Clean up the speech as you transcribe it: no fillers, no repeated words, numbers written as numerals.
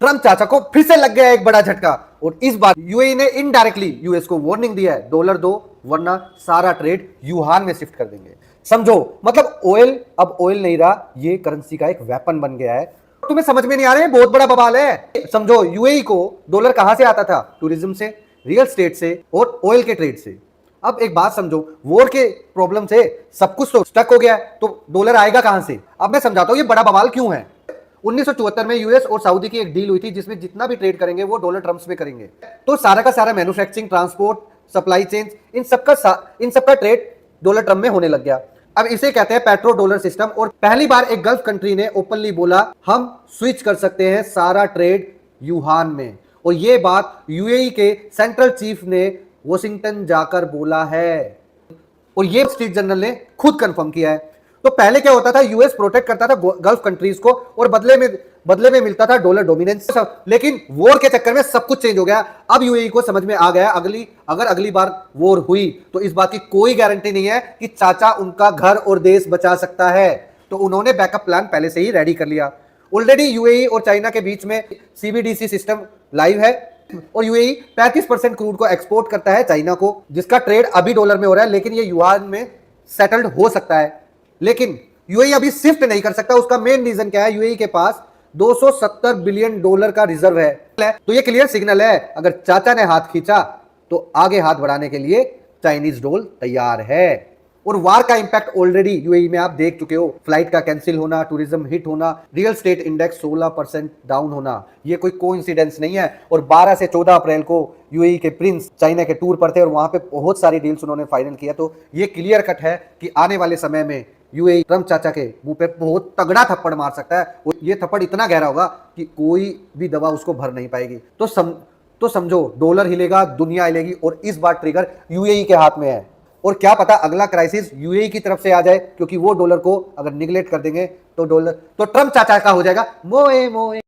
Trump चाचा को फिर से लग गया एक बड़ा झटका और इस बार यूएई ने इनडायरेक्टली यूएस को वार्निंग दिया है, डॉलर दो वरना सारा ट्रेड यूहान में शिफ्ट कर देंगे। समझो, मतलब ऑयल अब ऑयल नहीं रहा, ये करेंसी का एक वेपन बन गया है। तुम्हें समझ में नहीं आ रहा है, बहुत बड़ा बवाल है। समझो, यूएई को डॉलर कहां से आता था? टूरिज्म से, रियल एस्टेट से और ऑयल के ट्रेड से। अब एक बात समझो, वॉर के प्रॉब्लम से सब कुछ तो स्टक हो गया है, तो डॉलर आएगा कहां से? अब मैं समझाता हूं ये बड़ा बवाल क्यों है। 1974 में यूएस और सऊदी की एक डील हुई थी जिसमें जितना भी ट्रेड करेंगे वो डॉलर टर्म्स में करेंगे। तो सारा का सारा मैन्युफैक्चरिंग, ट्रांसपोर्ट, सप्लाई चेन, इन सबका ट्रेड डॉलर टर्म में होने लग गया। अब इसे कहते हैं पेट्रो डॉलर सिस्टम। और पहली बार एक गल्फ कंट्री ने ओपनली बोला हम स्विच कर सकते हैं सारा ट्रेड यूहान में। और ये बात यूएई के सेंट्रल चीफ ने वॉशिंगटन जाकर बोला है और ये स्ट्रीट जर्नल ने खुद कंफर्म किया है। तो पहले क्या होता था, यूएस प्रोटेक्ट करता था गल्फ कंट्रीज को और बदले में मिलता था डॉलर डोमिनेंस। लेकिन वॉर के चक्कर में सब कुछ चेंज हो गया। अब यूएई को समझ में आ गया अगर अगली बार वॉर हुई तो इस बात की कोई गारंटी नहीं है कि चाचा उनका घर और देश बचा सकता है। तो उन्होंने बैकअप प्लान पहले से ही रेडी कर लिया। ऑलरेडी यूएई और चाइना के बीच में सीबीडीसी सिस्टम लाइव है और यूएई 35% क्रूड को एक्सपोर्ट करता है चाइना को, जिसका ट्रेड अभी डॉलर में हो रहा है, लेकिन ये युआन में सेटल्ड हो सकता है। लेकिन यूएई अभी शिफ्ट नहीं कर सकता। उसका मेन रीजन क्या है? यूएई के पास 270 बिलियन डॉलर का रिजर्व है। तो ये क्लियर सिग्नल है, अगर चाचा ने हाथ खींचा तो आगे हाथ बढ़ाने के लिए चाइनीज डॉल तैयार है। और वार का इंपैक्ट ऑलरेडी यूएई में आप देख चुके हो। फ्लाइट का कैंसिल होना, टूरिज्म हिट होना, रियल स्टेट इंडेक्स 16% डाउन होना, ये कोई कोइंसिडेंस नहीं है। और 12 से 14 अप्रैल को यूएई के प्रिंस चाइना के टूर पर थे और वहां पे बहुत सारी डील्स उन्होंने फाइनल किया। तो ये क्लियर कट है कि आने वाले समय में यूएई ट्रम्प चाचा के मुंह पे बहुत तगड़ा थप्पड़ मार सकता है और ये थप्पड़ इतना गहरा होगा कि कोई भी दवा उसको भर नहीं पाएगी। तो समझो, डॉलर हिलेगा, दुनिया हिलेगी और इस बार ट्रिगर यूएई के हाथ में है। और क्या पता अगला क्राइसिस यूएई की तरफ से आ जाए, क्योंकि वो डॉलर को अगर निगलेक्ट कर देंगे तो ट्रम्प चाचा का हो जाएगा मोए मोए।